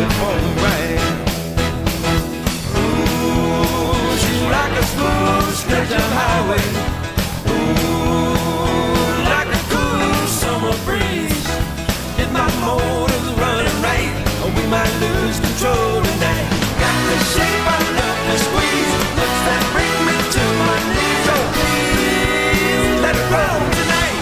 before the rain. Ooh, she's like a smooth stretch of highway. Ooh, like a cool summer breeze. If my motor's running right, we might lose control tonight. Got the shape I love to squeeze, looks that bring me to my knees. Oh please, let it roll tonight.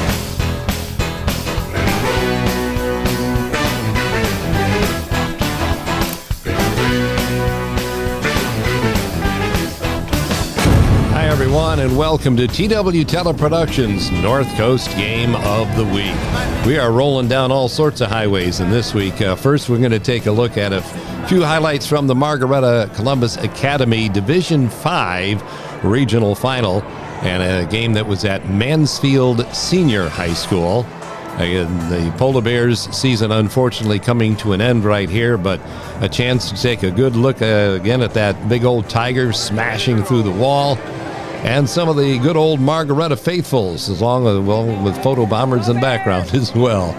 Hi everyone, and welcome to TW Teleproductions North Coast Game of the Week. We are rolling down all sorts of highways, and this week, first we're going to take a look at a few highlights from the Margaretta Columbus Academy Division 5 Regional Final, and a game that was at Mansfield Senior High School. Again, the Polar Bears season unfortunately coming to an end right here, but a chance to take a good look again at that big old tiger smashing through the wall. And some of the good old Margaretta faithfuls, along with photo bombers in the background as well.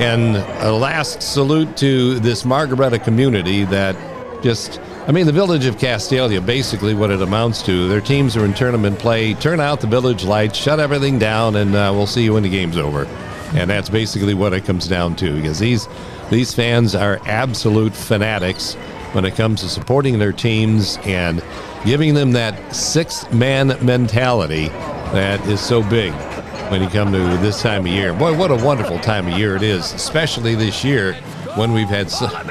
And a last salute to this Margaretta community that the village of Castalia, basically what it amounts to. Their teams are in tournament play, turn out the village lights, shut everything down, and we'll see you when the game's over. And that's basically what it comes down to, because these fans are absolute fanatics when it comes to supporting their teams and giving them that six-man mentality that is so big when you come to this time of year. Boy, what a wonderful time of year it is, especially this year when we've had Silas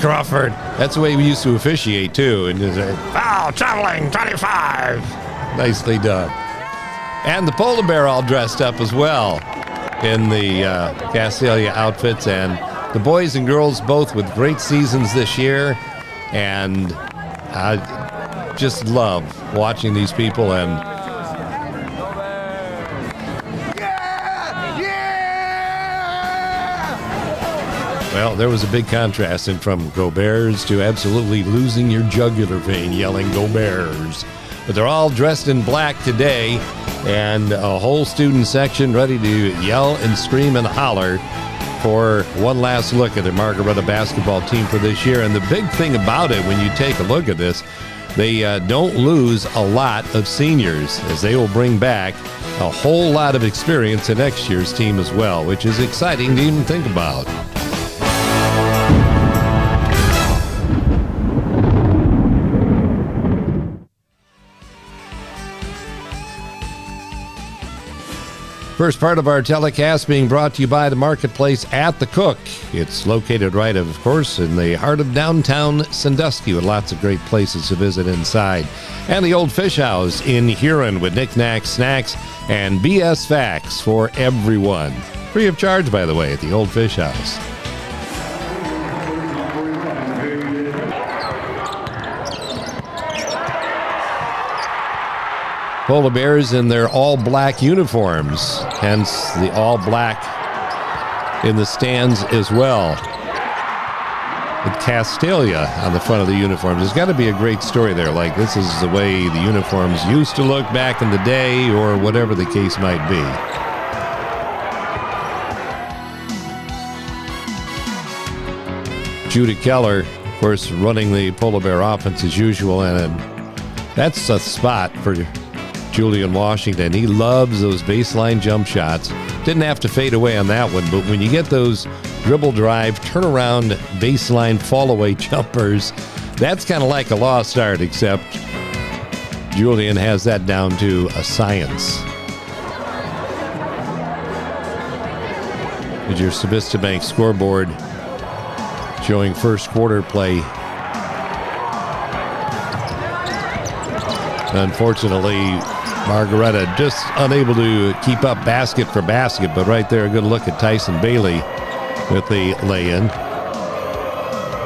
Crawford. That's the way we used to officiate, too. And just say, foul, traveling, 25. Nicely done. And the Polar Bear all dressed up as well in the Castalia outfits, and the boys and girls both with great seasons this year, and I just love watching these people. And well, there was a big contrast in from Go Bears to absolutely losing your jugular vein yelling Go Bears. But they're all dressed in black today, and a whole student section ready to yell and scream and holler for one last look at the Margaretta basketball team for this year. And the big thing about it, when you take a look at this, they don't lose a lot of seniors, as they will bring back a whole lot of experience in next year's team as well, which is exciting to even think about. First part of our telecast being brought to you by the Marketplace at the Cook. It's located right, of course, in the heart of downtown Sandusky, with lots of great places to visit inside. And the Old Fish House in Huron, with knickknacks, snacks, and BS facts for everyone. Free of charge, by the way, at the Old Fish House. Polar Bears in their all-black uniforms, hence the all-black in the stands as well. With Castalia on the front of the uniforms. There's got to be a great story there, like this is the way the uniforms used to look back in the day, or whatever the case might be. Judy Keller, of course, running the Polar Bear offense as usual, and that's a spot for Julian Washington. He loves those baseline jump shots. Didn't have to fade away on that one, but when you get those dribble drive, turnaround, baseline, fall away jumpers, that's kind of like a lost art, except Julian has that down to a science. With your Sabista Bank scoreboard showing first quarter play. Unfortunately, Margaretta just unable to keep up basket for basket, but right there, a good look at Tyson Bailey with the lay-in.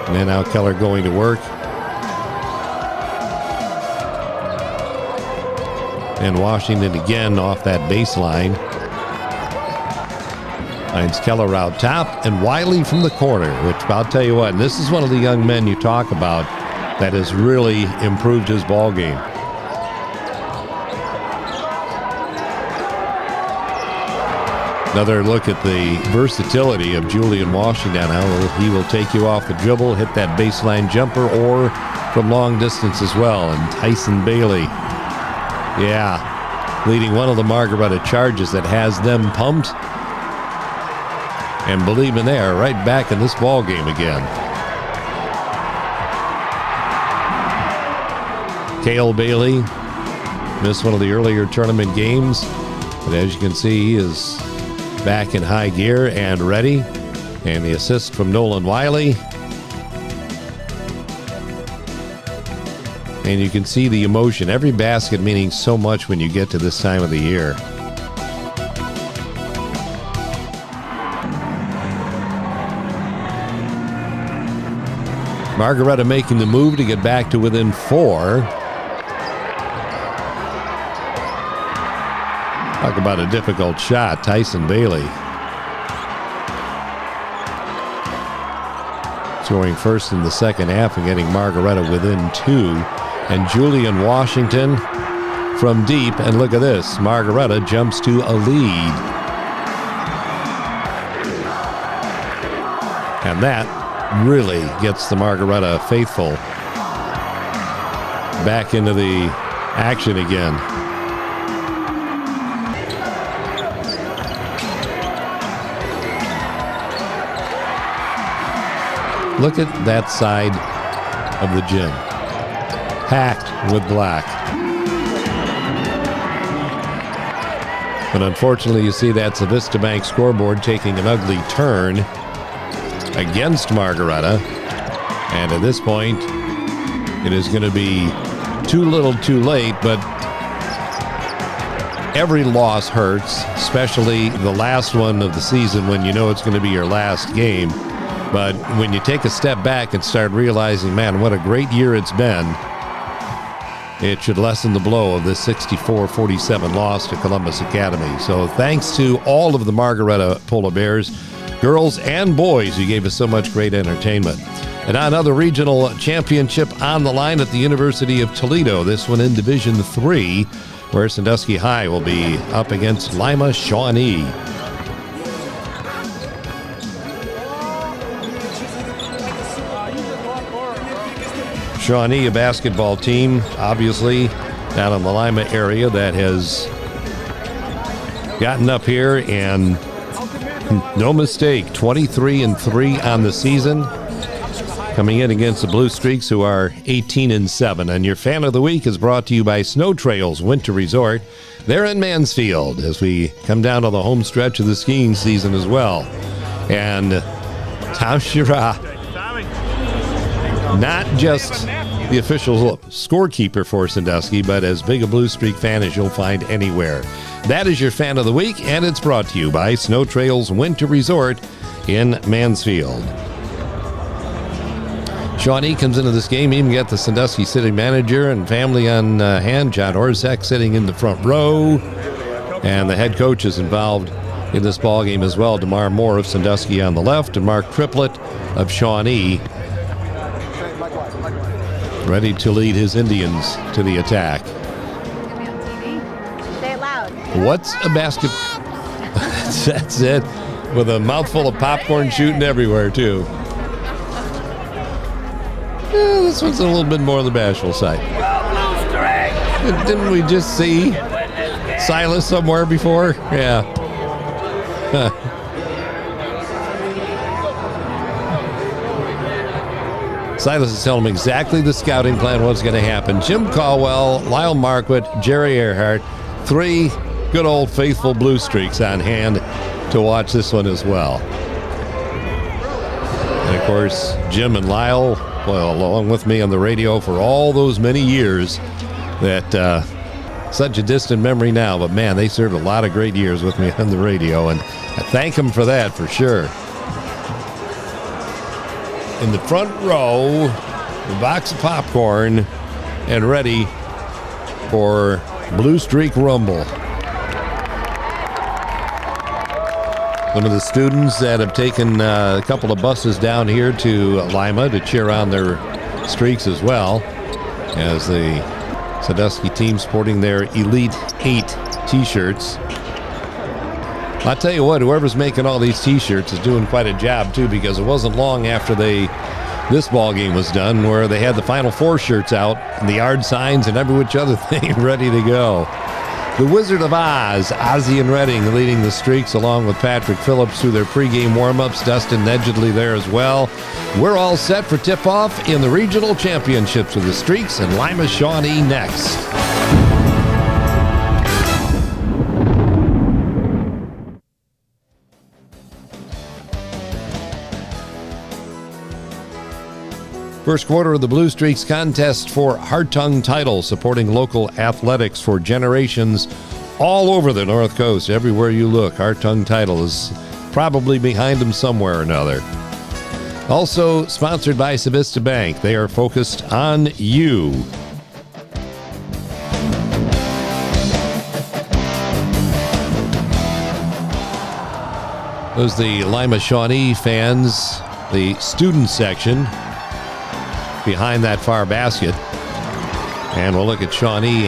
And then now Keller going to work. And Washington again off that baseline. Finds Keller out top, and Wiley from the corner, which I'll tell you what, and this is one of the young men you talk about that has really improved his ball game. Another look at the versatility of Julian Washington. How he will take you off the dribble, hit that baseline jumper, or from long distance as well. And Tyson Bailey, leading one of the Margaretta charges that has them pumped. And believe me, they are right back in this ball game again. Cale Bailey missed one of the earlier tournament games, but as you can see, he is back in high gear and ready. And the assist from Nolan Wiley. And you can see the emotion. Every basket meaning so much when you get to this time of the year. Margaretta making the move to get back to within 4. Talk about a difficult shot, Tyson Bailey. Scoring first in the second half and getting Margaretta within 2. And Julian Washington from deep. And look at this, Margaretta jumps to a lead. And that really gets the Margaretta faithful back into the action again. Look at that side of the gym, packed with black. But unfortunately, you see that Vista Bank scoreboard taking an ugly turn against Margaretta. And at this point, it is going to be too little too late, but every loss hurts, especially the last one of the season when you know it's going to be your last game. But when you take a step back and start realizing, man, what a great year it's been, it should lessen the blow of this 64-47 loss to Columbus Academy. So thanks to all of the Margaretta Polar Bears, girls and boys, who gave us so much great entertainment. And another regional championship on the line at the University of Toledo, this one in Division III, where Sandusky High will be up against Lima Shawnee. Shawnee, a basketball team, obviously, down in the Lima area that has gotten up here, and no mistake, 23-3 on the season, coming in against the Blue Streaks, who are 18-7. And your Fan of the Week is brought to you by Snow Trails Winter Resort. They're in Mansfield as we come down to the home stretch of the skiing season as well. And Tom Shira, not just the official scorekeeper for Sandusky, but as big a Blue Streak fan as you'll find anywhere. That is your Fan of the Week, and it's brought to you by Snow Trails Winter Resort in Mansfield. Shawnee comes into this game, even got the Sandusky city manager and family on hand. John Orzek sitting in the front row, and the head coach is involved in this ball game as well. DeMar Moore of Sandusky on the left, and Mark Triplett of Shawnee, ready to lead his Indians to the attack. Say it loud. What's a basket? That's it. With a mouthful of popcorn shooting everywhere, too. Yeah, this one's a little bit more on the bashful side. Didn't we just see Silas somewhere before? Yeah. Silas is telling him exactly the scouting plan, what's going to happen. Jim Caldwell, Lyle Marquardt, Jerry Earhart, 3 good old faithful Blue Streaks on hand to watch this one as well. And of course, Jim and Lyle, well, along with me on the radio for all those many years, that such a distant memory now, but man, they served a lot of great years with me on the radio, and I thank them for that for sure. In the front row, a box of popcorn, and ready for Blue Streak Rumble. One of the students that have taken a couple of buses down here to Lima to cheer on their Streaks as well, as the Sandusky team sporting their Elite 8 t-shirts. I'll tell you what, whoever's making all these T-shirts is doing quite a job, too, because it wasn't long after this ball game was done where they had the Final Four shirts out and the yard signs and every which other thing ready to go. The Wizard of Oz, Ozzie and Redding, leading the Streaks along with Patrick Phillips through their pregame warm-ups. Dustin Nedgedly there as well. We're all set for tip-off in the regional championships with the Streaks and Lima Shawnee next. First quarter of the Blue Streaks contest for Hartung title, supporting local athletics for generations all over the North Coast. Everywhere you look, Hartung title is probably behind them somewhere or another. Also sponsored by Civista Bank. They are focused on you. Those the Lima Shawnee fans, the student section behind that far basket. And we'll look at Shawnee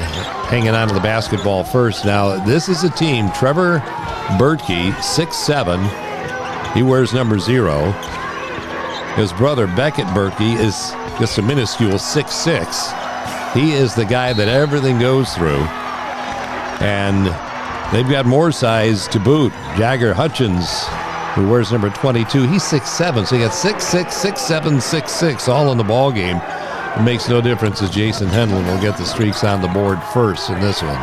hanging on to the basketball first. Now, this is a team, Trevor Bertkey, 6'7". He wears number 0. His brother, Beckett Bertkey, is just a minuscule 6'6". He is the guy that everything goes through. And they've got more size to boot. Jagger Hutchins, who wears number 22, he's 6'7", so you got 6'6", 6'7", 6'6", all in the ball game. It makes no difference as Jason Henlon will get the Streaks on the board first in this one.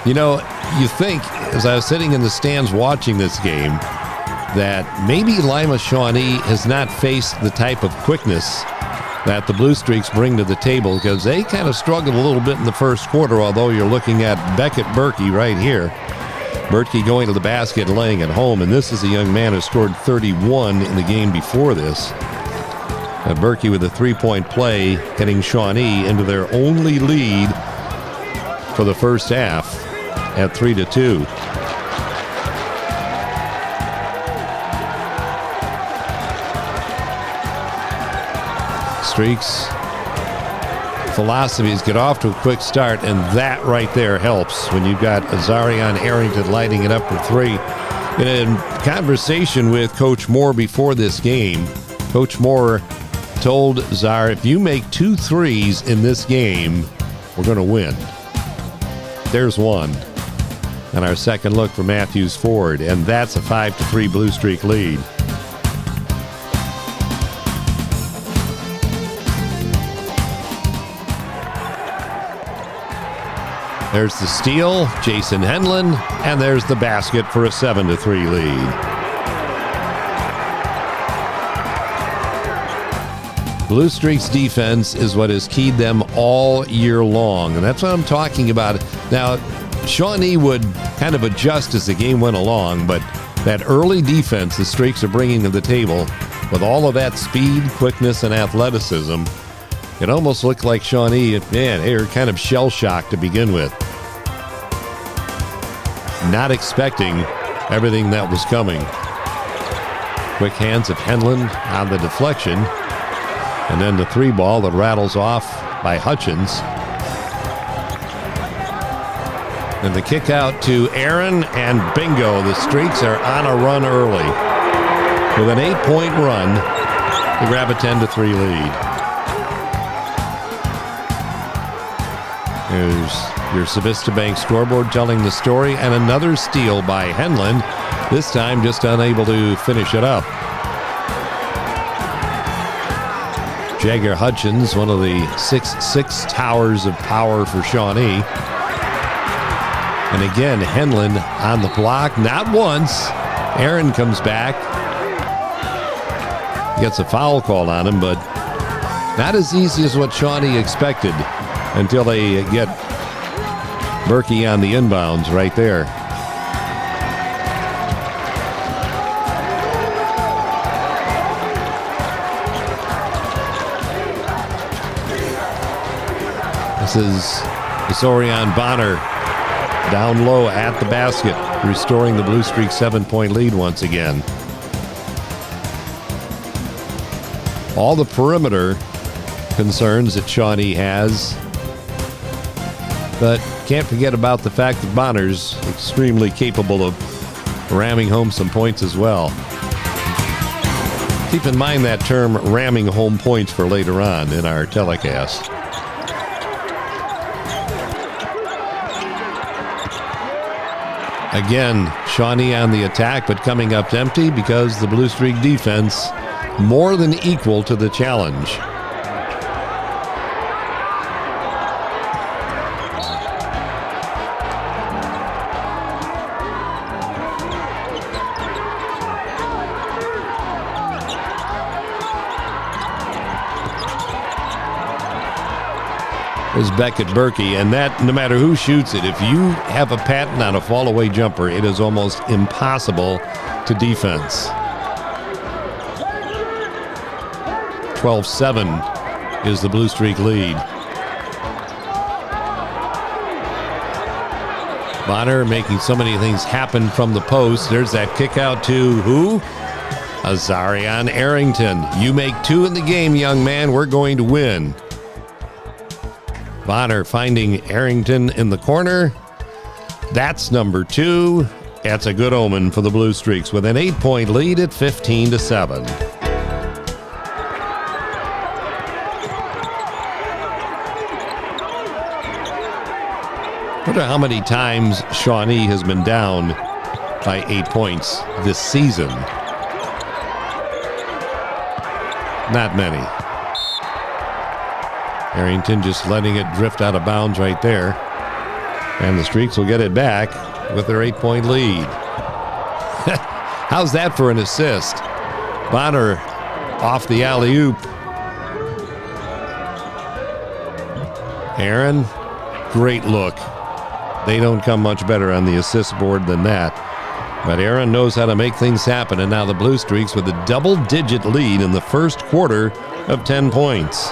You know, you think, as I was sitting in the stands watching this game, that maybe Lima Shawnee has not faced the type of quickness that the Blue Streaks bring to the table, because they kind of struggled a little bit in the first quarter, although you're looking at Beckett Bertkey right here. Bertkey going to the basket, laying it home, and this is a young man who scored 31 in the game before this. And Bertkey with a three-point play, getting Shawnee into their only lead for the first half at 3-2. Streaks philosophy is get off to a quick start, and that right there helps when you've got Azarian Arrington lighting it up for 3. In a conversation with Coach Moore before this game, Coach Moore told Zar, if you make 2 threes in this game, we're going to win. There's one. And our second look for Matthews Ford, and that's a 5-3 Blue Streak lead. There's the steal, Jason Henlon, and there's the basket for a 7-3 lead. Blue Streak's defense is what has keyed them all year long, and that's what I'm talking about. Now, Shawnee would kind of adjust as the game went along, but that early defense the Streaks are bringing to the table, with all of that speed, quickness, and athleticism, it almost looked like Shawnee, man, they were kind of shell-shocked to begin with. Not expecting everything that was coming. Quick hands of Henlon on the deflection. And then the 3 ball that rattles off by Hutchins. And the kick out to Aaron, and bingo, the Streaks are on a run early. With an 8-point run, they grab a 10-3 lead. There's your Civista Bank scoreboard telling the story, and another steal by Henlon, this time just unable to finish it up. Jagger Hutchins, one of the 6'6" towers of power for Shawnee. And again, Henlon on the block, not once. Aaron comes back. He gets a foul called on him, but not as easy as what Shawnee expected until they get Bertkey on the inbounds right there. This is Sorian Bonner down low at the basket, restoring the Blue Streak 7-point lead once again. All the perimeter concerns that Shawnee has. But can't forget about the fact that Bonner's extremely capable of ramming home some points as well. Keep in mind that term, ramming home points, for later on in our telecast. Again, Shawnee on the attack, but coming up empty because the Blue Streak defense more than equal to the challenge. Is Beckett Berkey, and that, no matter who shoots it, if you have a patent on a fall-away jumper, it is almost impossible to defense. 12-7 is the Blue Streak lead. Bonner making so many things happen from the post. There's that kick out to who? Azarian Arrington. You make 2 in the game, young man. We're going to win. Bonner finding Arrington in the corner. That's number 2. That's a good omen for the Blue Streaks with an 8-point lead at 15-7. Wonder how many times Shawnee has been down by 8 points this season. Not many. Arrington just letting it drift out of bounds right there. And the Streaks will get it back with their 8-point lead. How's that for an assist? Bonner off the alley-oop. Aaron, great look. They don't come much better on the assist board than that. But Aaron knows how to make things happen, and now the Blue Streaks with a double-digit lead in the first quarter of 10 points.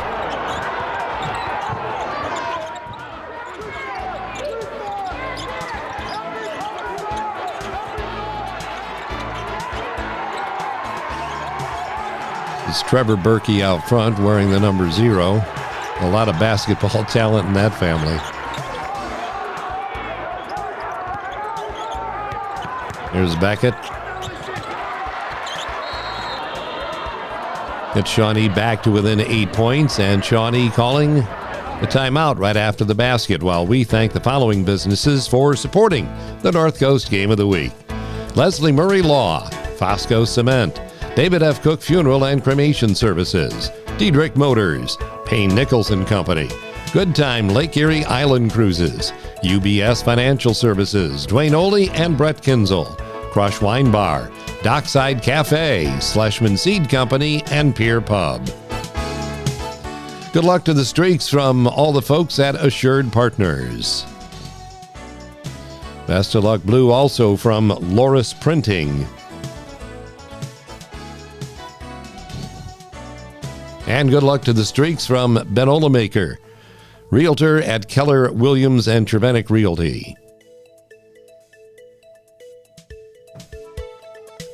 It's Trevor Berkey out front wearing the number 0. A lot of basketball talent in that family. Here's Beckett. Gets Shawnee back to within 8 points, and Shawnee calling a timeout right after the basket, while we thank the following businesses for supporting the North Coast Game of the Week. Leslie Murray Law, Fosco Cement, David F. Cook Funeral and Cremation Services, Diedrich Motors, Payne Nicholson Company, Good Time Lake Erie Island Cruises, UBS Financial Services, Dwayne Oley and Brett Kinzel, Crush Wine Bar, Dockside Cafe, Schlesman Seed Company, and Pier Pub. Good luck to the Streaks from all the folks at Assured Partners. Best of luck, Blue, also from Loris Printing. And good luck to the Streaks from Ben Olemaker, Realtor at Keller Williams and Trevenick Realty.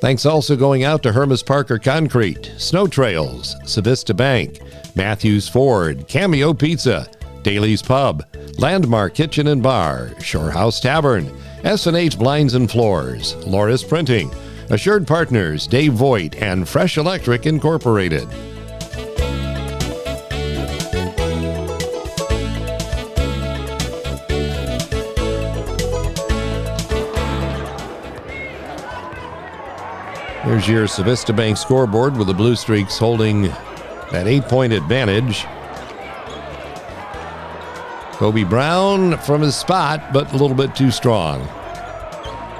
Thanks also going out to Hermes Parker Concrete, Snow Trails, Savista Bank, Matthews Ford, Cameo Pizza, Daly's Pub, Landmark Kitchen and Bar, Shore House Tavern, S&H Blinds and Floors, Loris Printing, Assured Partners, Dave Voigt, and Fresh Electric Incorporated. Here's your Savista Bank scoreboard with the Blue Streaks holding that 8-point advantage. Kobe Brown from his spot, but a little bit too strong.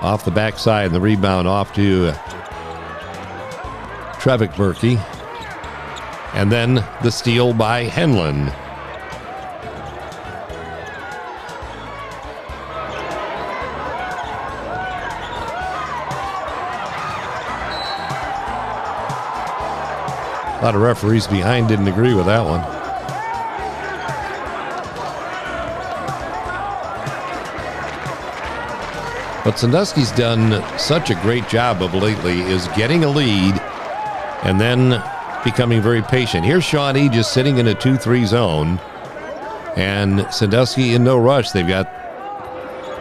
Off the backside, and the rebound off to Trevor Berkey. And then the steal by Henlon. A lot of referees behind didn't agree with that one. What Sandusky's done such a great job of lately is getting a lead and then becoming very patient. Here's Shawnee just sitting in a 2-3 zone. And Sandusky in no rush. They've got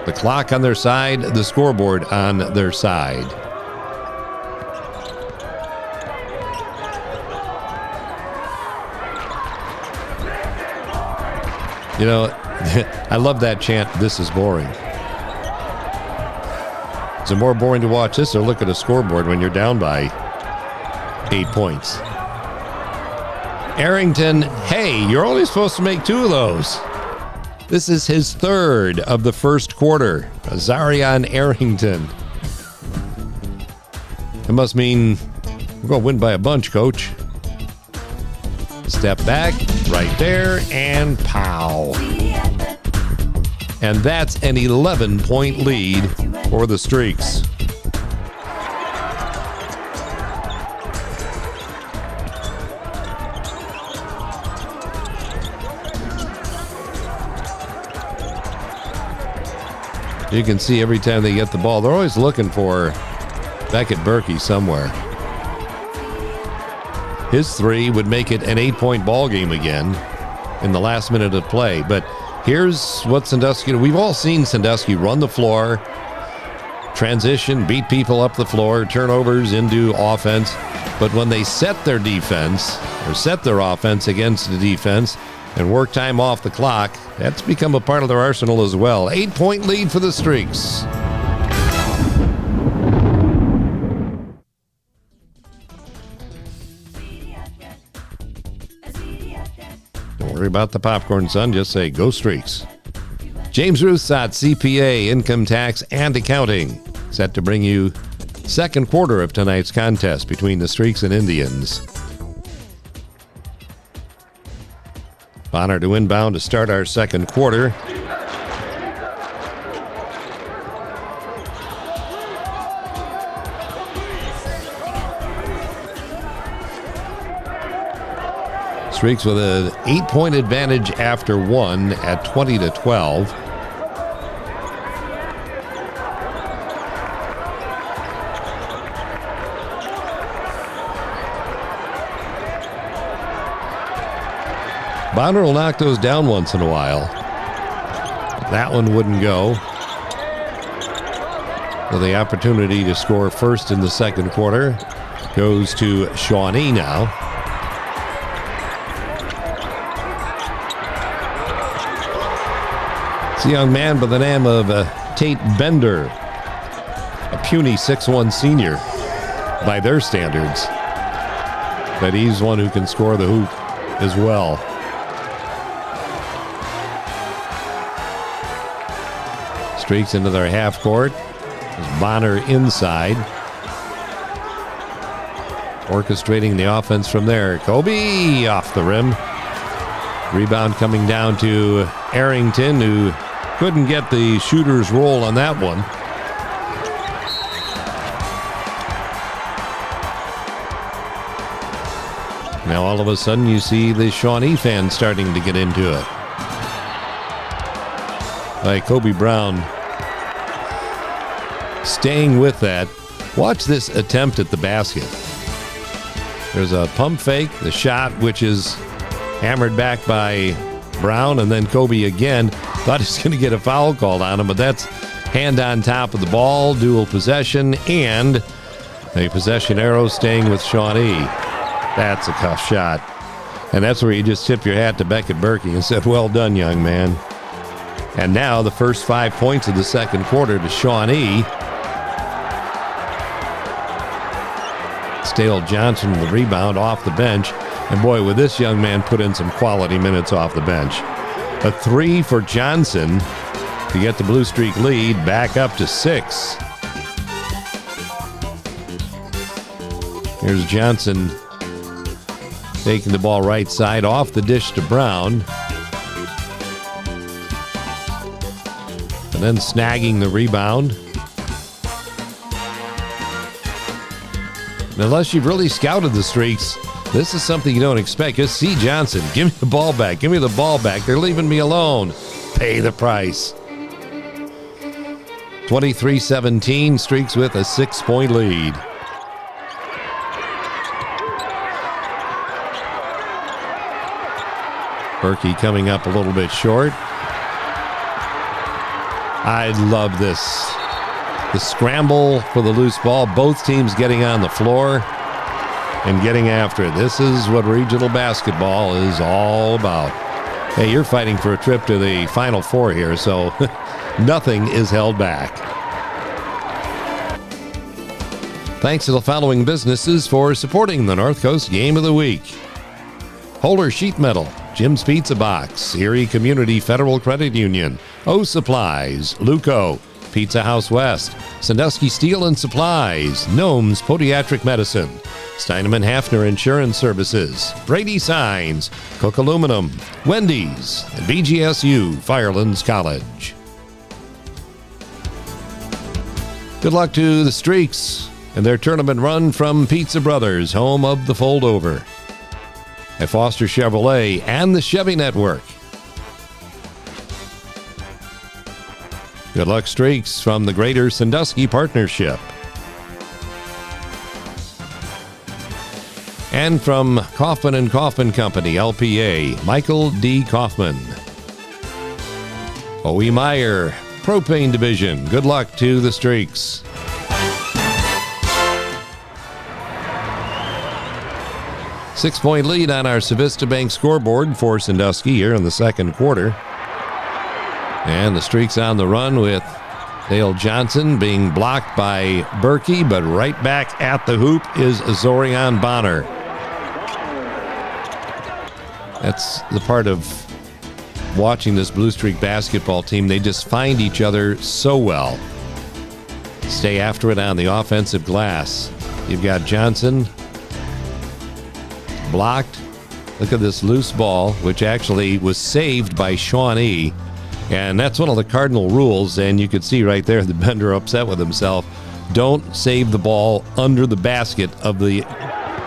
the clock on their side, the scoreboard on their side. You know, I love that chant, "This is boring." Is it more boring to watch this or look at a scoreboard when you're down by 8 points? Arrington, hey, you're only supposed to make 2 of those. This is his 3rd of the first quarter. Azarian Arrington. It must mean we're going to win by a bunch, Coach. Step back, right there, and pow. And that's an 11-point lead for the Streaks. You can see every time they get the ball, they're always looking for Beckett Berkey somewhere. His 3 would make it an 8-point ball game again in the last minute of play. But here's what Sandusky, we've all seen Sandusky run the floor, transition, beat people up the floor, turnovers into offense. But when they set their defense or set their offense against the defense and work time off the clock, that's become a part of their arsenal as well. 8-point lead for the Streaks. Don't worry about the popcorn, son. Just say, go Streaks. James Ruthsott, CPA, Income Tax, and Accounting, set to bring you second quarter of tonight's contest between the Streaks and Indians. Bonner to inbound to start our second quarter. Streaks with an 8-point advantage after 1 at 20-12. Bonner will knock those down once in a while. That one wouldn't go. So the opportunity to score first in the second quarter goes to Shawnee now. It's a young man by the name of Tate Bender, a puny 6'1" senior by their standards. But he's one who can score the hoop as well. Streaks into their half court. There's Bonner inside. Orchestrating the offense from there. Kobe off the rim. Rebound coming down to Arrington, who couldn't get the shooter's roll on that one. Now all of a sudden you see the Shawnee fans starting to get into it. By Kobe Brown staying with that. Watch this attempt at the basket. There's a pump fake, the shot, which is hammered back by Brown, and then Kobe again. Thought he was going to get a foul called on him, but that's hand on top of the ball, dual possession, and a possession arrow staying with Shawnee. That's a tough shot. And that's where you just tip your hat to Beckett Berkey and said, well done, young man. And now the first 5 points of the second quarter to Shawnee. Stale Johnson with the rebound off the bench. And boy, would this young man put in some quality minutes off the bench. A 3 for Johnson to get the Blue Streak lead back up to 6. Here's Johnson taking the ball right side off the dish to Brown. And then snagging the rebound. And unless you've really scouted the Streaks, this is something you don't expect. Just see Johnson. Give me the ball back. Give me the ball back. They're leaving me alone. Pay the price. 23-17, Streaks with a 6-point lead. Berkey coming up a little bit short. I love this. The scramble for the loose ball. Both teams getting on the floor and getting after it. This is what regional basketball is all about. Hey, you're fighting for a trip to the Final Four here, so nothing is held back. Thanks to the following businesses for supporting the North Coast Game of the Week: Holler Sheet Metal, Jim's Pizza Box, Erie Community Federal Credit Union, O Supplies, Luco, Pizza House West, Sandusky Steel and Supplies, Gnome's Podiatric Medicine, Steinemann Hafner Insurance Services, Brady Signs, Cook Aluminum, Wendy's, and BGSU Firelands College. Good luck to the Streaks and their tournament run from Pizza Brothers, home of the Foldover, at Foster Chevrolet and the Chevy Network. Good luck, Streaks, from the Greater Sandusky Partnership. And from Kaufman & Kaufman Company, LPA, Michael D. Kaufman. O.E. Meyer, Propane Division. Good luck to the Streaks. Six-point lead on our Civista Bank scoreboard for Sandusky here in the second quarter. And the Streaks on the run with Dale Johnson being blocked by Berkey, but right back at the hoop is Zorion Bonner. That's the part of watching this Blue Streak basketball team. They just find each other so well. Stay after it on the offensive glass. You've got Johnson blocked. Look at this loose ball, which actually was saved by Shawnee. And that's one of the cardinal rules, and you could see right there the Bender upset with himself. Don't save the ball under the basket of the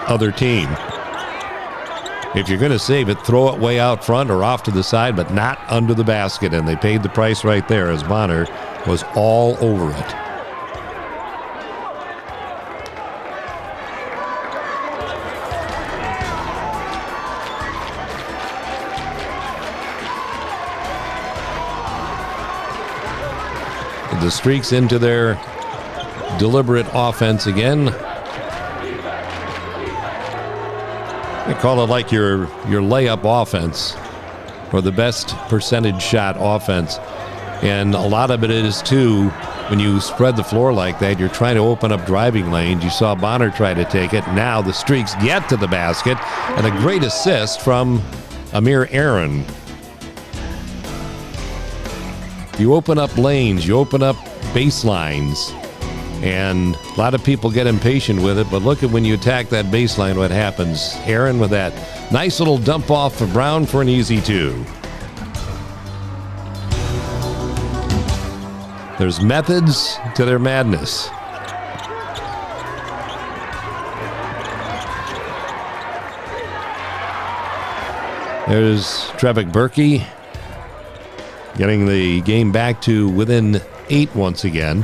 other team. If you're going to save it, throw it way out front or off to the side, but not under the basket. And they paid the price right there as Bonner was all over it. The Streaks into their deliberate offense again. They call it like your layup offense, or the best percentage shot offense. And a lot of it is, too, when you spread the floor like that, you're trying to open up driving lanes. You saw Bonner try to take it. Now the Streaks get to the basket, and a great assist from Amir Aaron. You open up lanes, you open up baselines, and a lot of people get impatient with it, but look at when you attack that baseline, what happens. Aaron with that nice little dump off for Brown for an easy two. There's methods to their madness. There's Trevick Berkey getting the game back to within 8 once again.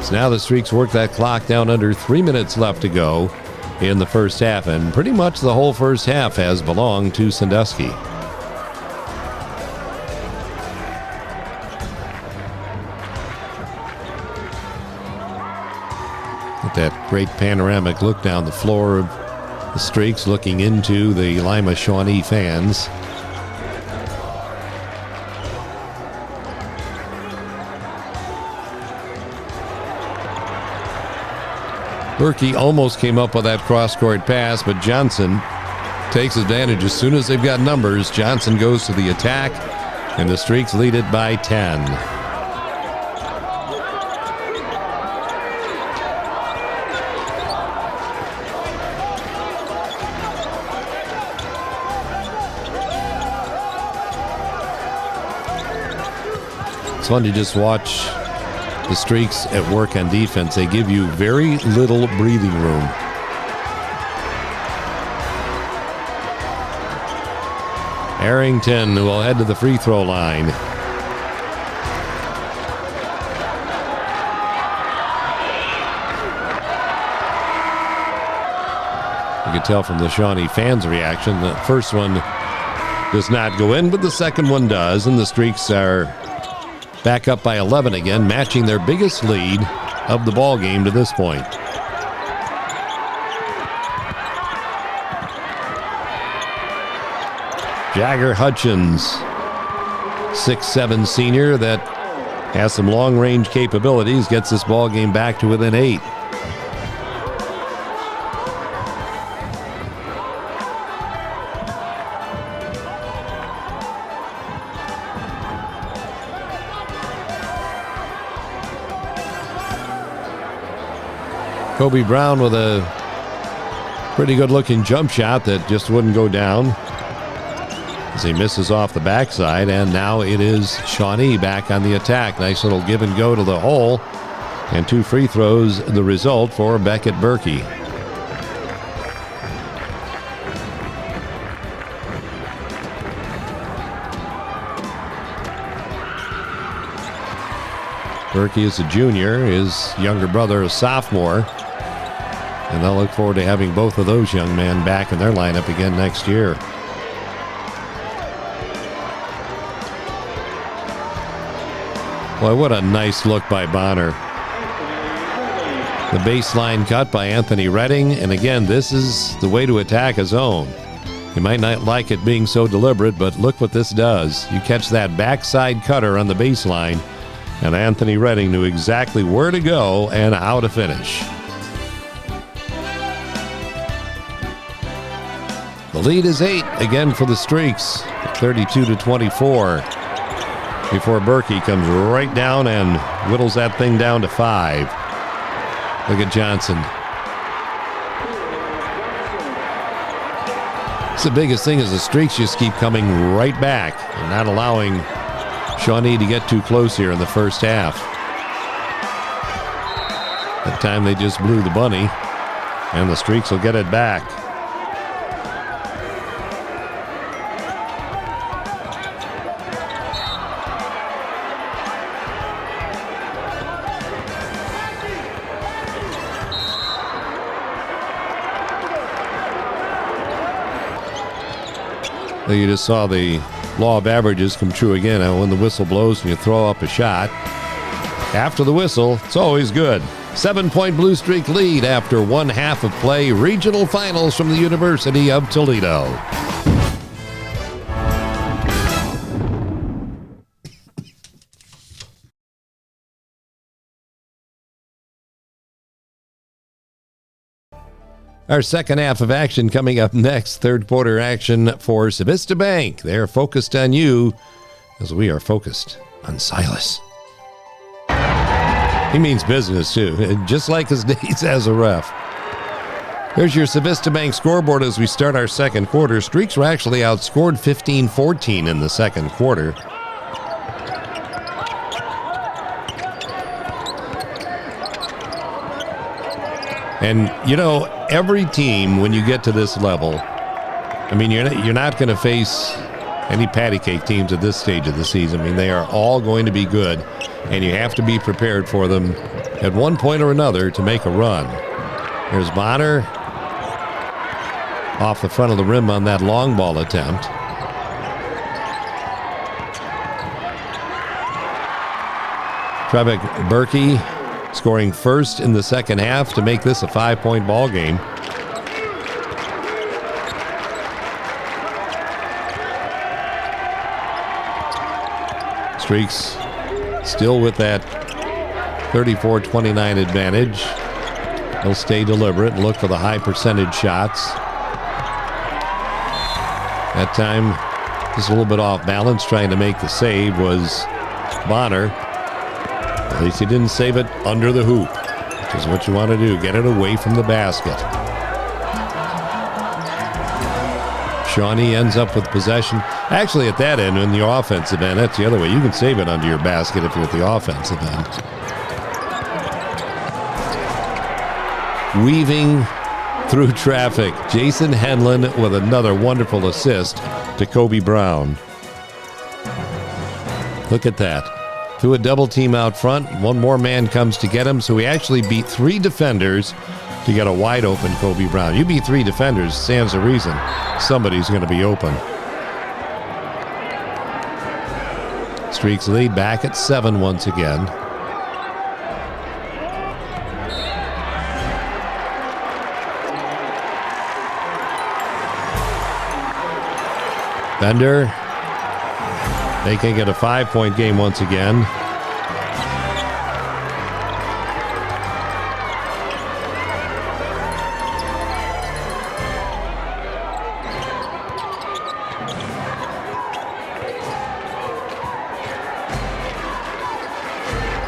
So now the Streaks work that clock down under 3 minutes left to go in the first half, and pretty much the whole first half has belonged to Sandusky. At that great panoramic look down the floor of the Streaks, looking into the Lima Shawnee fans. Berkey almost came up with that cross-court pass, but Johnson takes advantage. As soon as they've got numbers, Johnson goes to the attack, and the Streaks lead it by 10. It's fun to just watch the Streaks at work on defense. They give you very little breathing room. Arrington will head to the free throw line. You can tell from the Shawnee fans' reaction. The first one does not go in, but the second one does, and the Streaks are back up by 11 again, matching their biggest lead of the ball game to this point. Jagger Hutchins, 6'7" senior that has some long-range capabilities, gets this ball game back to within 8. Kobe Brown with a pretty good-looking jump shot that just wouldn't go down as he misses off the backside, and now it is Shawnee back on the attack. Nice little give and go to the hole, and 2 free throws the result for Beckett Berkey. Berkey is a junior, his younger brother a sophomore, and they'll look forward to having both of those young men back in their lineup again next year. Boy, what a nice look by Bonner. The baseline cut by Anthony Redding, and again, this is the way to attack a zone. You might not like it being so deliberate, but look what this does. You catch that backside cutter on the baseline, and Anthony Redding knew exactly where to go and how to finish. The lead is 8 again for the Streaks, 32-24. Before Berkey comes right down and whittles that thing down to 5. Look at Johnson. It's the biggest thing is the Streaks just keep coming right back and not allowing Shawnee to get too close here in the first half. That time they just blew the bunny, and the Streaks will get it back. You just saw the law of averages come true again. When the whistle blows and you throw up a shot, after the whistle, it's always good. 7-point Blue Streak lead after 1 half of play. Regional finals from the University of Toledo. Our second half of action coming up next. Third quarter action for Civista Bank. They're focused on you as we are focused on Silas. He means business too, just like his days as a ref. Here's your Civista Bank scoreboard as we start our second quarter. Streaks were actually outscored 15-14 in the second quarter. And, you know, every team, when you get to this level, I mean, you're not going to face any patty cake teams at this stage of the season. I mean, they are all going to be good, and you have to be prepared for them at one point or another to make a run. Here's Bonner off the front of the rim on that long ball attempt. Trevick Berkey scoring first in the second half to make this a 5-point ball game. Streaks still with that 34-29 advantage. They'll stay deliberate and look for the high percentage shots. That time, just a little bit off balance, trying to make the save was Bonner. At least he didn't save it under the hoop, which is what you want to do, get it away from the basket. Shawnee ends up with possession. Actually, at that end, in the offensive end, that's the other way. You can save it under your basket if you're at the offensive end. Weaving through traffic, Jason Henlon with another wonderful assist to Kobe Brown. Look at that. Through a double team out front, one more man comes to get him, so he actually beat 3 defenders You got a wide open Kobe Brown. You beat 3 defenders, stands to reason somebody's going to be open. Streaks lead back at 7 once again. Bender. They can get a 5-point game once again.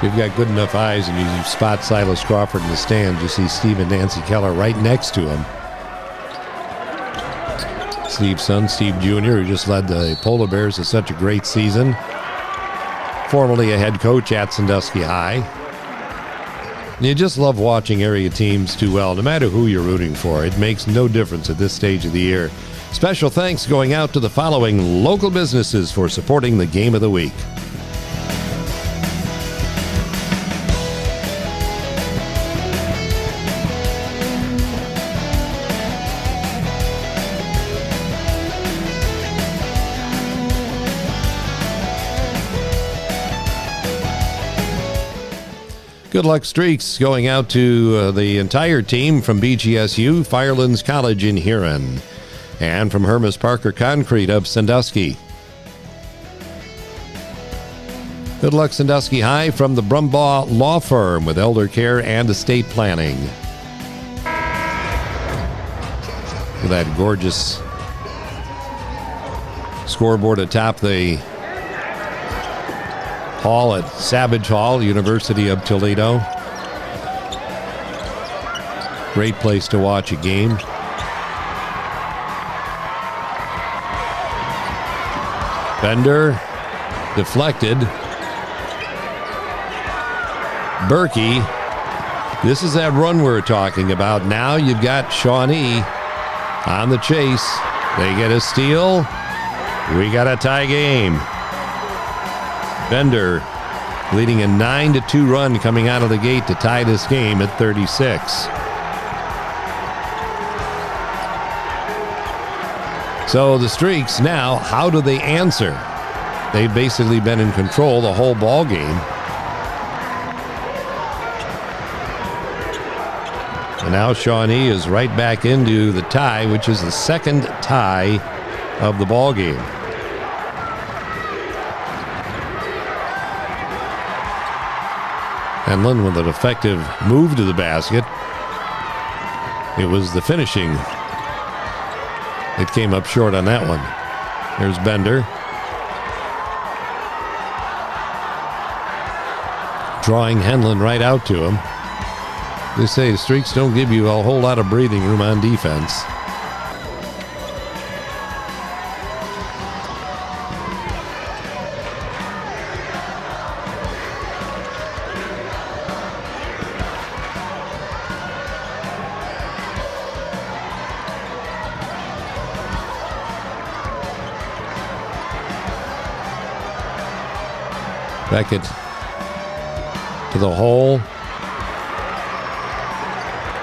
You've got good enough eyes and you spot Silas Crawford in the stands. You see Steve and Nancy Keller right next to him. Steve's son, Steve Jr., who just led the Polar Bears to such a great season. Formerly a head coach at Sandusky High. And you just love watching area teams do well, no matter who you're rooting for. It makes no difference at this stage of the year. Special thanks going out to the following local businesses for supporting the Game of the Week. Good luck streaks going out to the entire team from BGSU, Firelands College in Huron, and from Hermes Parker Concrete of Sandusky. Good luck Sandusky High from the Brumbaugh Law Firm with elder care and estate planning. With that gorgeous scoreboard atop the hall at Savage Hall, University of Toledo. Great place to watch a game. Bender, deflected. Berkey, this is that run we're talking about. Now you've got Shawnee on the chase. They get a steal. We got a tie game. Bender leading a 9-2 run coming out of the gate to tie this game at 36. So the Streaks now, how do they answer? They've basically been in control the whole ball game. And now Shawnee is right back into the tie, which is the second tie of the ball game. And Lynn with an effective move to the basket. It was the finishing. It came up short on that one. Here's Bender. Drawing Henlon right out to him. They say the Streaks don't give you a whole lot of breathing room on defense. Beckett to the hole.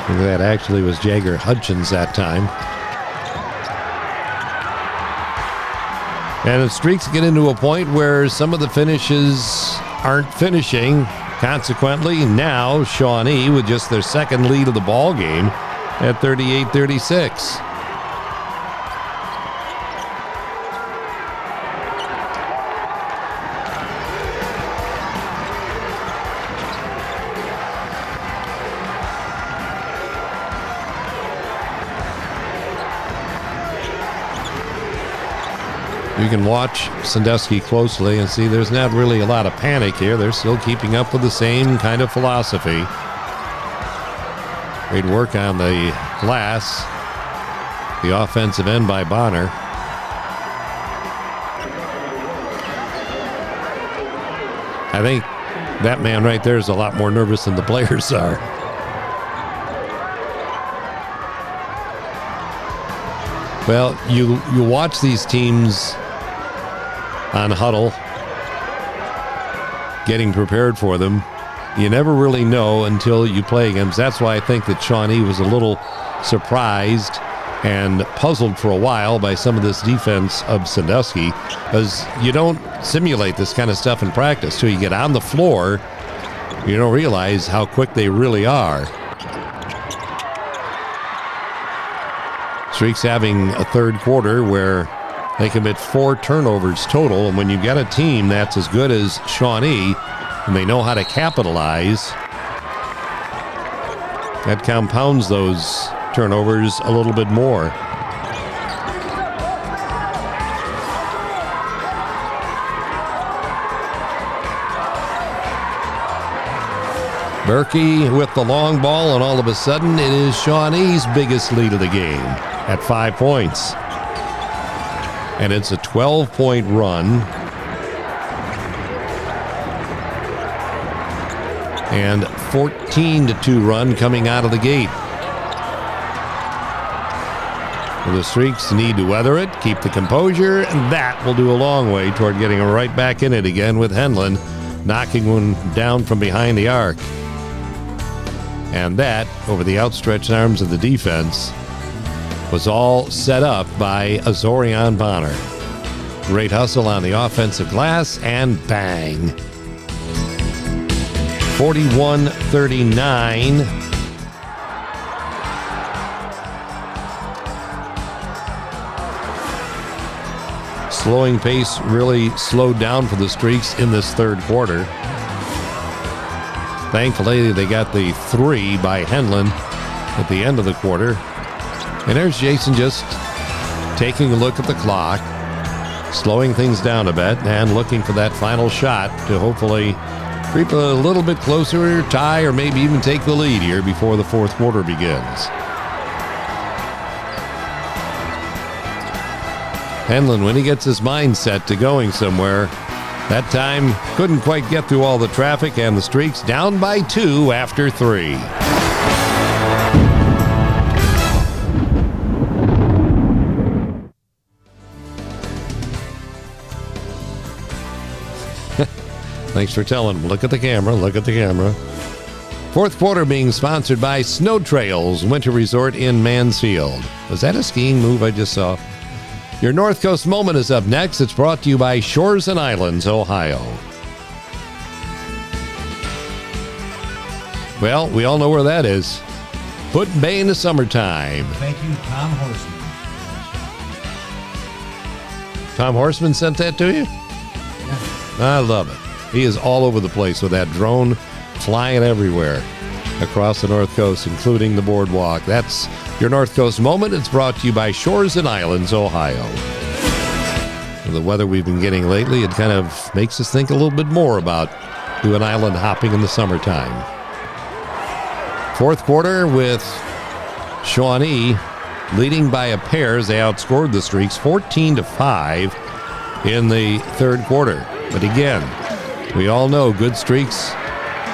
And that actually was Jagger Hutchins that time. And the Streaks get into a point where some of the finishes aren't finishing. Consequently, now Shawnee with just their second lead of the ball game at 38-36. You can watch Sandusky closely and see there's not really a lot of panic here. They're still keeping up with the same kind of philosophy. Great work on the glass. The offensive end by Bonner. I think that man right there is a lot more nervous than the players are. Well, you watch these teams on huddle, getting prepared for them. you never really know until you play against. That's why I think that Shawnee was a little surprised and puzzled for a while by some of this defense of Sandusky, because you don't simulate this kind of stuff in practice. Till you get on the floor, you don't realize how quick they really are. Streaks having a third quarter where they commit 4 turnovers total, and when you've got a team that's as good as Shawnee and they know how to capitalize, that compounds those turnovers a little bit more. Berkey with the long ball, and all of a sudden it is Shawnee's biggest lead of the game at 5 points. And it's a 12-point run. And 14-2 run coming out of the gate. The Streaks need to weather it, keep the composure, and that will do a long way toward getting right back in it again, with Henlon knocking one down from behind the arc. And that, over the outstretched arms of the defense, was all set up by Azorian Bonner. Great hustle on the offensive glass, and bang. 41-39. Slowing pace really slowed down for the Streaks in this third quarter. Thankfully, they got the 3 by Henlon at the end of the quarter. And there's Jason just taking a look at the clock, slowing things down a bit, and looking for that final shot to hopefully creep a little bit closer, tie, or maybe even take the lead here before the fourth quarter begins. Henlon, when he gets his mindset to going somewhere, that time couldn't quite get through all the traffic, and the Streaks down by 2 after 3. Thanks for telling him. Look at the camera. Look at the camera. Fourth quarter being sponsored by Snow Trails Winter Resort in Mansfield. Was that a skiing move I just saw? Your North Coast Moment is up next. It's brought to you by Shores and Islands, Ohio. Well, we all know where that is. Put-in Bay in the summertime. Thank you, Tom Horseman. Tom Horseman sent that to you? Yeah. I love it. He is all over the place with that drone, flying everywhere across the North Coast, including the boardwalk. That's your North Coast Moment. It's brought to you by Shores and Islands, Ohio. With the weather we've been getting lately, it kind of makes us think a little bit more about doing island hopping in the summertime. Fourth quarter with Shawnee leading by a pair as they outscored the Streaks 14-5 in the third quarter. But again, we all know good streaks,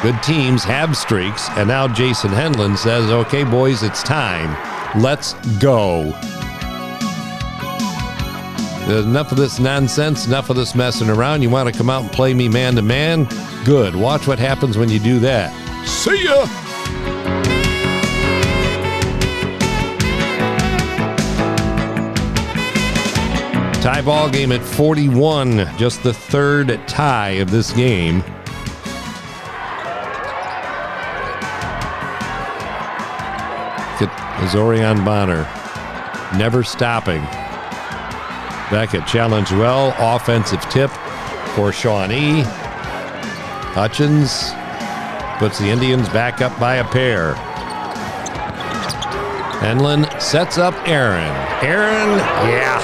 good teams have streaks, and now Jason Henlon says, okay, boys, it's time. Let's go. There's enough of this nonsense, enough of this messing around. You want to come out and play me man-to-man? Good. Watch what happens when you do that. See ya! Tie ball game at 41, just the third tie of this game. Azorian Bonner, never stopping. Beckett challenged well. Offensive tip for Shawnee. Hutchins puts the Indians back up by a pair. Henlon sets up Aaron. Aaron, yeah.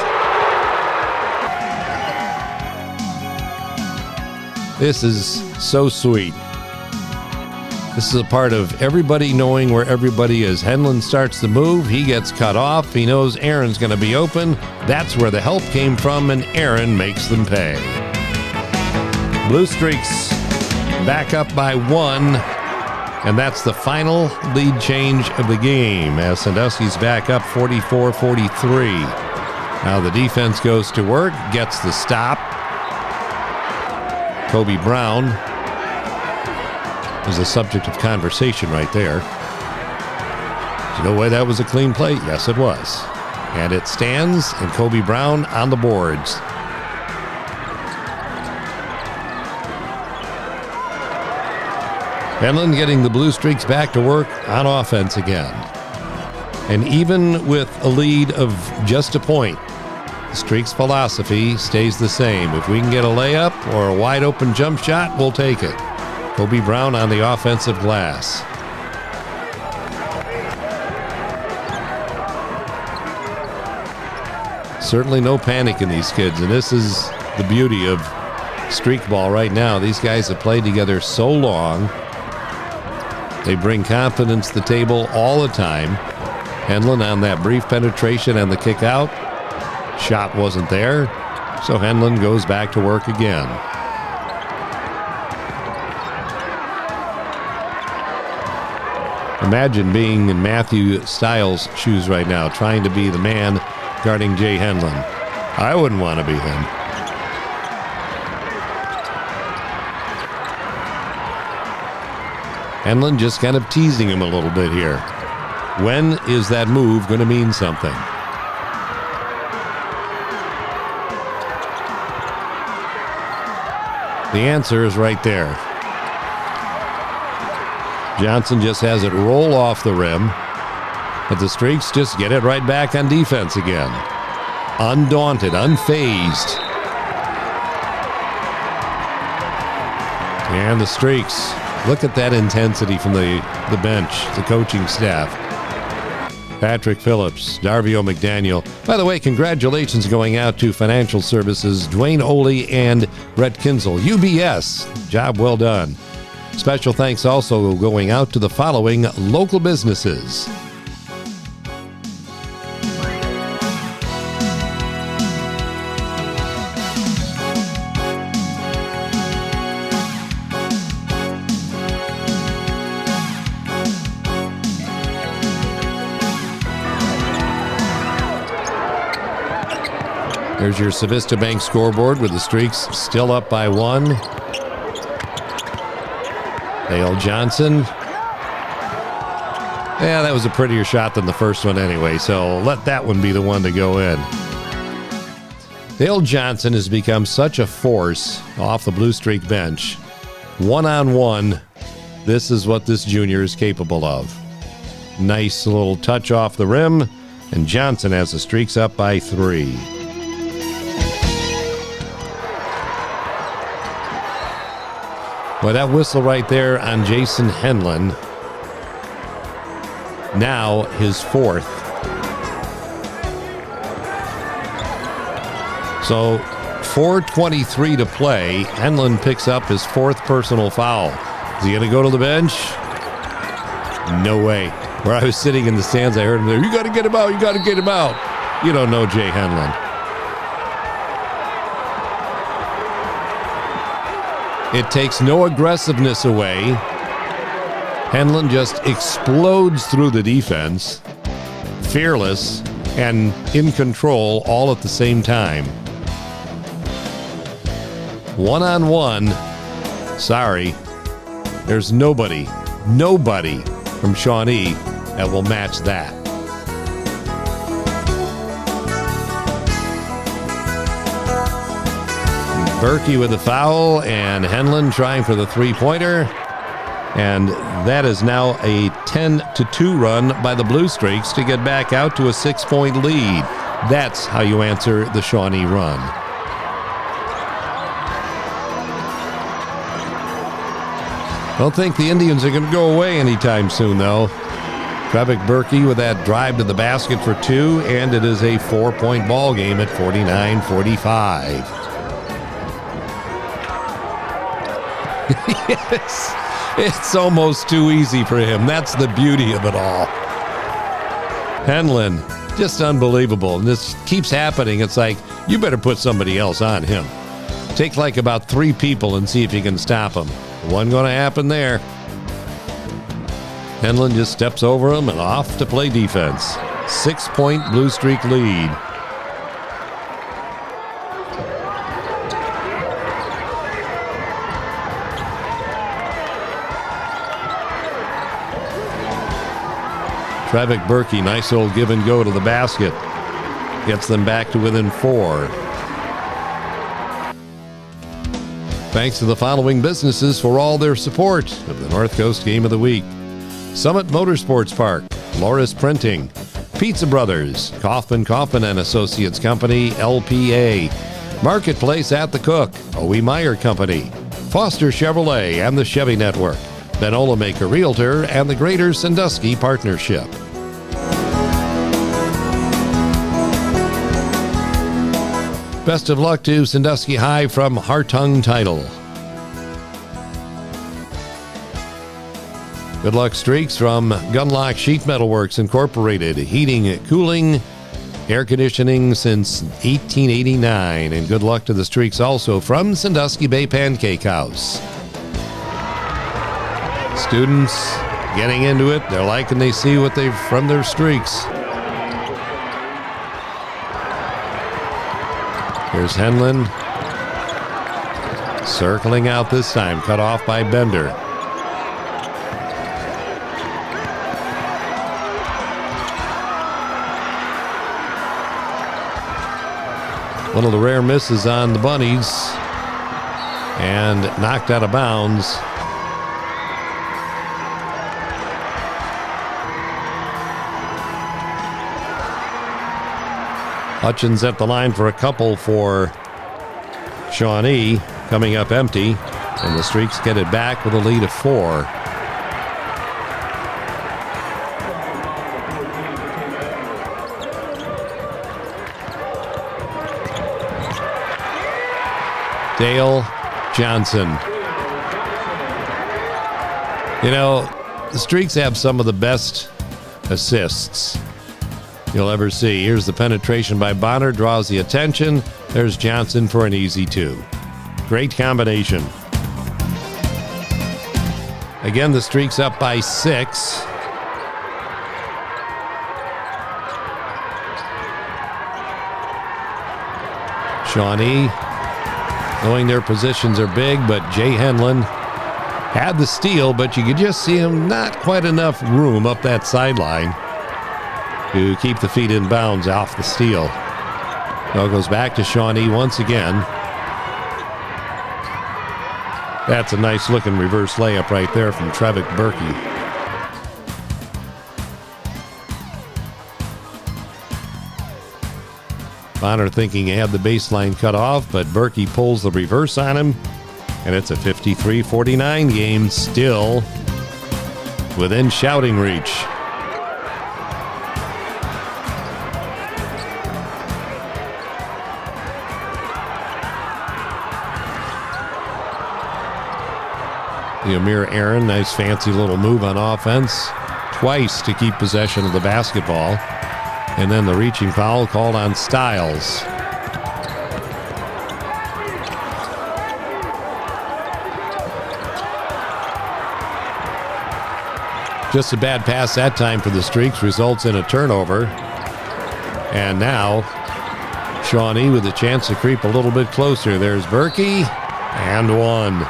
This is so sweet. This is a part of everybody knowing where everybody is. Henlon starts the move. He gets cut off. He knows Aaron's going to be open. That's where the help came from, and Aaron makes them pay. Blue Streaks back up by 1, and that's the final lead change of the game as Sandusky's back up 44-43. Now the defense goes to work, gets the stop. Kobe Brown was a subject of conversation right there. There's no way that was a clean play. Yes, it was. And it stands, and Kobe Brown on the boards. Henlon getting the Blue Streaks back to work on offense again. And even with a lead of just a point, the Streaks' philosophy stays the same. If we can get a layup or a wide open jump shot, we'll take it. Kobe Brown on the offensive glass. Certainly no panic in these kids, and this is the beauty of streak ball right now. These guys have played together so long. They bring confidence to the table all the time. Henlon on that brief penetration and the kick out. Shot wasn't there, so Henlon goes back to work again. Imagine being in Matthew Stiles' shoes right now, trying to be the man guarding Jay Henlon. I wouldn't want to be him. Henlon just kind of teasing him a little bit here. When is that move going to mean something? The answer is right there. Johnson just has it roll off the rim, but the Streaks just get it right back on defense again. Undaunted, unfazed. And the Streaks, look at that intensity from the bench, the coaching staff. Patrick Phillips, Darvio McDaniel. By the way, congratulations going out to Financial Services, Dwayne Oley and Brett Kinzel. UBS, job well done. Special thanks also going out to the following local businesses. There's your Civista Bank scoreboard with the Streaks still up by 1. Dale Johnson. Yeah, that was a prettier shot than the first one anyway, so let that one be the one to go in. Dale Johnson has become such a force off the Blue Streak bench. One-on-one, this is what this junior is capable of. Nice little touch off the rim, and Johnson has the Streaks up by 3. Well, that whistle right there on Jason Henlon. Now his 4th. So 4:23 to play. Henlon picks up his 4th personal foul. Is he going to go to the bench? No way. Where I was sitting in the stands, I heard him there. You got to get him out. You got to get him out. You don't know Jay Henlon. It takes no aggressiveness away. Henlon just explodes through the defense, fearless and in control all at the same time. One-on-one, sorry, there's nobody from Shawnee that will match that. Berkey with the foul, and Henlon trying for the three-pointer. And that is now a 10-2 run by the Blue Streaks to get back out to a 6-point lead. That's how you answer the Shawnee run. Don't think the Indians are going to go away anytime soon, though. Trevik Berkey with that drive to the basket for 2, and it is a 4-point ball game at 49-45. Yes, it's almost too easy for him. That's the beauty of it all. Henlon, just unbelievable. And this keeps happening. It's like, you better put somebody else on him. Take like about 3 people and see if you can stop him. Wasn't going to happen there. Henlon just steps over him and off to play defense. 6-point Blue Streak lead. Trevick Berkey, nice old give and go to the basket. Gets them back to within 4. Thanks to the following businesses for all their support of the North Coast Game of the Week: Summit Motorsports Park, Loris Printing, Pizza Brothers, Kaufman and Associates Company, LPA, Marketplace at the Cook, O.E. Meyer Company, Foster Chevrolet and the Chevy Network, Benola Maker Realtor, and the Greater Sandusky Partnership. Best of luck to Sandusky High from Hartung Title. Good luck streaks from Gunlock Sheet Metal Works Incorporated, heating, cooling, air conditioning since 1889. And good luck to the streaks also from Sandusky Bay Pancake House. Students getting into it. They're liking they see what they've from their streaks. Here's Henlin. Circling out this time. Cut off by Bender. One of the rare misses on the Bunnies. And knocked out of bounds. Hutchins at the line for a couple for Shawnee, coming up empty, and the Streaks get it back with a lead of 4. Dale Johnson. You know, the Streaks have some of the best assists you'll ever see. Here's the penetration by Bonner, draws the attention. There's Johnson for an easy 2. Great combination. Again, the Streaks up by 6. Shawnee, knowing their positions are big, but Jay Henlin had the steal, but you could just see him not quite enough room up that sideline to keep the feet in bounds off the steal. Now it goes back to Shawnee once again. That's a nice looking reverse layup right there from Trevick Berkey. Bonner thinking he had the baseline cut off, but Berkey pulls the reverse on him, and it's a 53-49 game, still within shouting reach. Amir Aaron, nice fancy little move on offense. Twice to keep possession of the basketball. And then the reaching foul called on Stiles. Just a bad pass that time for the Streaks results in a turnover. And now Shawnee with a chance to creep a little bit closer. There's Berkey, and 1.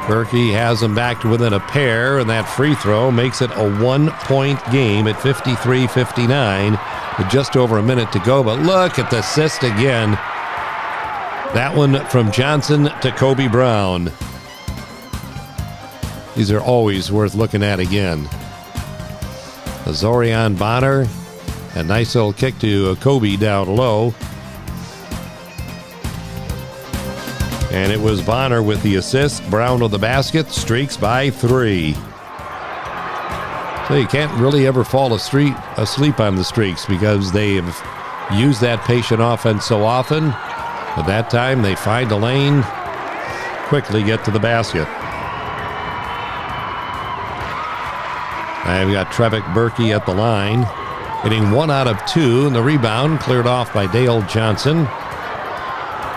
Berkey has them back to within a pair, and that free throw makes it a 1-point game at 53-59 with just over a minute to go. But look at the assist again. That one from Johnson to Kobe Brown. These are always worth looking at again. Azorian Bonner, a nice little kick to Kobe down low. And it was Bonner with the assist. Brown with the basket. Streaks by 3. So you can't really ever fall asleep on the Streaks because they have used that patient offense so often. But that time they find a lane, quickly get to the basket. I've got Trevick Berkey at the line, hitting 1 out of 2, and the rebound cleared off by Dale Johnson.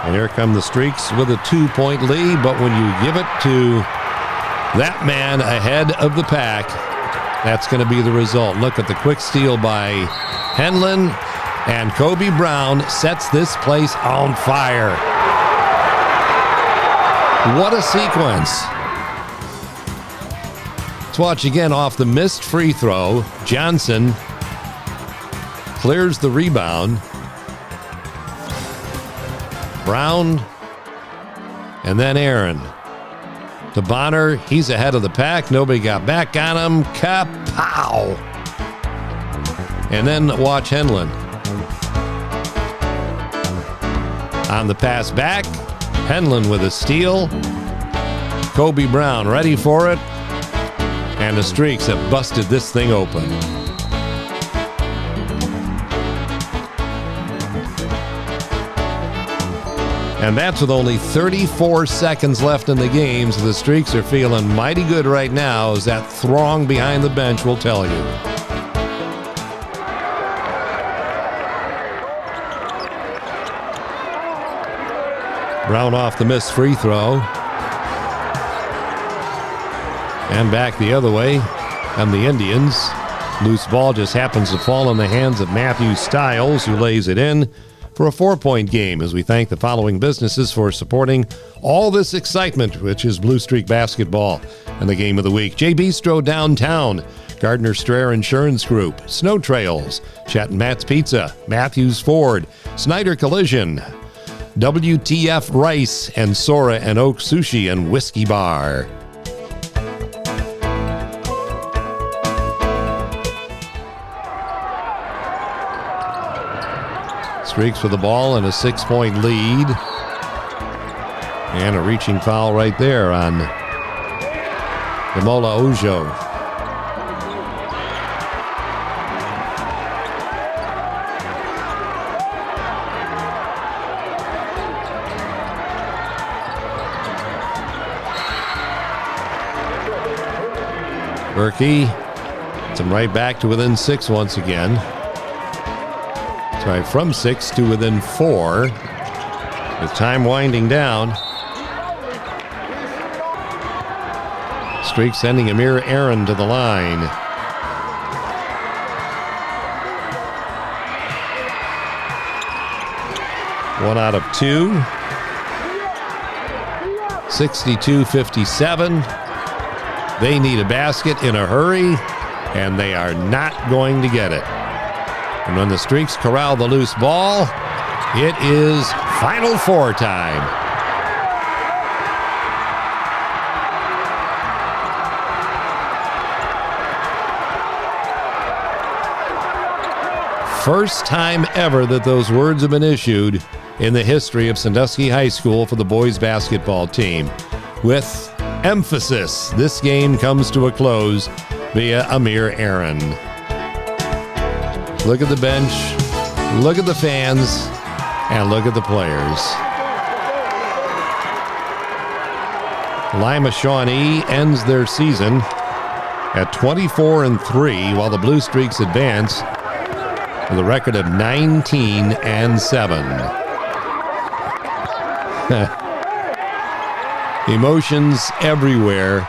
And here come the Streaks with a 2-point lead, but when you give it to that man ahead of the pack, that's going to be the result. Look at the quick steal by Henlin, and Kobe Brown sets this place on fire. What a sequence. Let's watch again off the missed free throw. Johnson clears the rebound. Brown, and then Aaron. To Bonner, he's ahead of the pack. Nobody got back on him. Kapow! And then watch Henlon. On the pass back, Henlon with a steal. Kobe Brown ready for it. And the Streaks have busted this thing open. And that's with only 34 seconds left in the game, so the Streaks are feeling mighty good right now, as that throng behind the bench will tell you. Brown off the missed free throw. And back the other way, and the Indians. Loose ball just happens to fall in the hands of Matthew Stiles, who lays it in for a 4-point game, as we thank the following businesses for supporting all this excitement, which is Blue Streak basketball. And the game of the week: J Bistro Downtown, Gardner Strayer Insurance Group, Snow Trails, Chat and Matt's Pizza, Matthews Ford, Snyder Collision, WTF Rice, and Sora and Oak Sushi and Whiskey Bar. Streaks with the ball and a 6-point lead. And a reaching foul right there on Demola Ojo. Berkey gets him right back to within 6 once again. Sorry, from 6 to within 4. With time winding down. Streak sending Amir Aaron to the line. One out of 2. 62-57. They need a basket in a hurry, and they are not going to get it. And when the Streaks corral the loose ball, it is Final Four time. First time ever that those words have been issued in the history of Sandusky High School for the boys basketball team. With emphasis, this game comes to a close via Amir Aaron. Look at the bench, look at the fans, and look at the players. Lima Shawnee ends their season at 24-3, while the Blue Streaks advance with a record of 19-7. Emotions everywhere.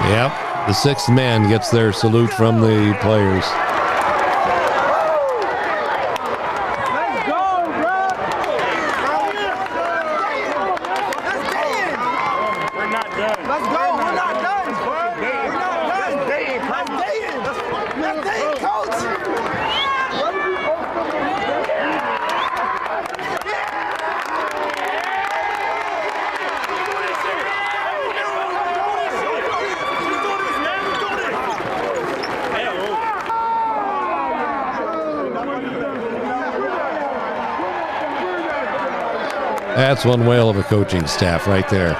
Yep, the sixth man gets their salute from the players. Let's go, bro! We're not done. Let's go, we're not done. We're not done. Let's day, coach. That's one whale of a coaching staff right there.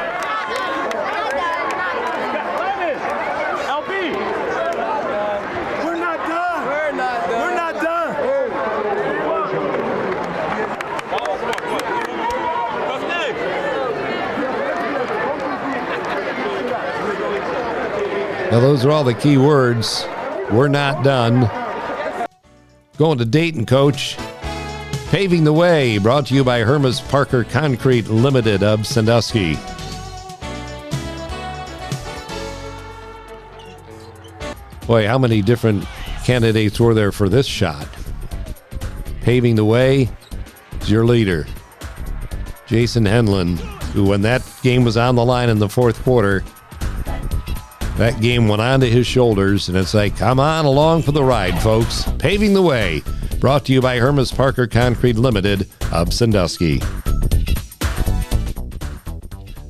LB, we're not done. We're not done. Now those are all the key words. We're not done. Going to Dayton, coach. Paving the Way, brought to you by Hermes Parker Concrete Limited of Sandusky. Boy, how many different candidates were there for this shot? Paving the Way, is your leader, Jason Henlin, who, when that game was on the line in the fourth quarter, that game went onto his shoulders, and it's like, come on along for the ride, folks. Paving the way. Brought to you by Hermes Parker Concrete Limited of Sandusky.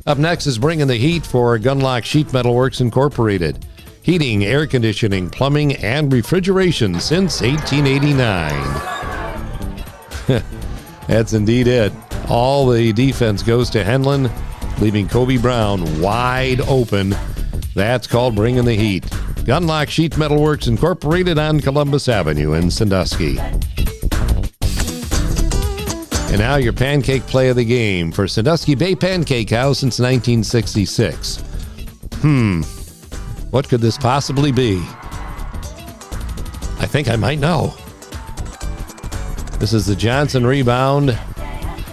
Up next is Bringing the Heat for Gunlock Sheet Metal Works Incorporated. Heating, air conditioning, plumbing, and refrigeration since 1889. That's indeed it. All the defense goes to Henlin, leaving Kobe Brown wide open. That's called Bringing the Heat. Gunlock Sheet Metal Works Incorporated on Columbus Avenue in Sandusky. And now your pancake play of the game for Sandusky Bay Pancake House since 1966. What could this possibly be? I think I might know. This is the Johnson rebound.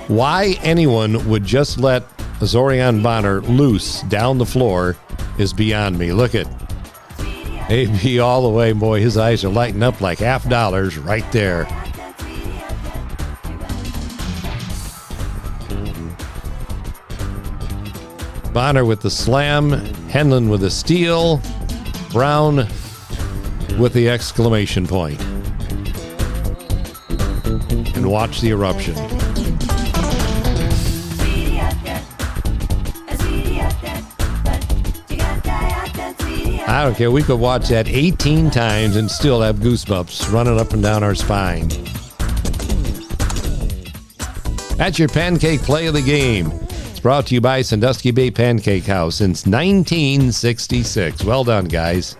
Why anyone would just let Zorian Bonner loose down the floor is beyond me. Look at AB all the way. Boy, his eyes are lighting up like $50 right there. Bonner with the slam, Henlin with the steal, Brown with the exclamation point. And watch the eruption. I don't care. We could watch that 18 times and still have goosebumps running up and down our spine. That's your pancake play of the game. It's brought to you by Sandusky Bay Pancake House since 1966. Well done, guys.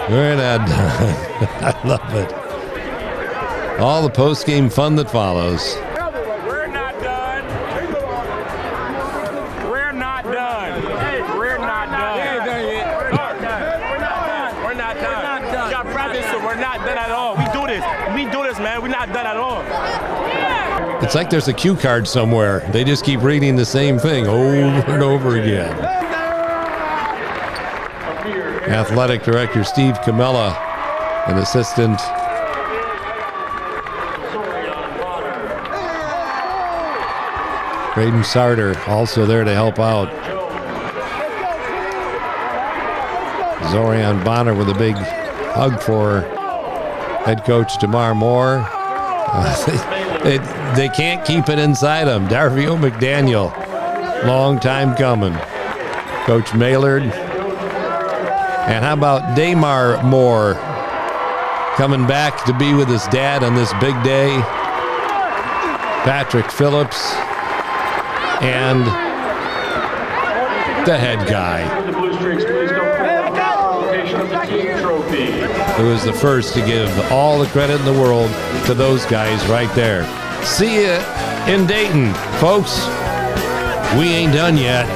We're not done. I love it. All the post-game fun that follows. We're not done. We're not done. We're not done. We're not done. We're not done. We got practice, so we're not done at all. We do this. We do this, man. We're not done at all. It's like there's a cue card somewhere. They just keep reading the same thing over and over again. Athletic Director Steve Camella and Assistant Braden Sarter also there to help out. Zorian Bonner with a big hug for head coach DeMar Moore. They can't keep it inside them. Darvio McDaniel, long time coming. Coach Maylard. And how about Damar Moore coming back to be with his dad on this big day? Patrick Phillips and the head guy, who is the first to give all the credit in the world to those guys right there. See you in Dayton, folks. We ain't done yet.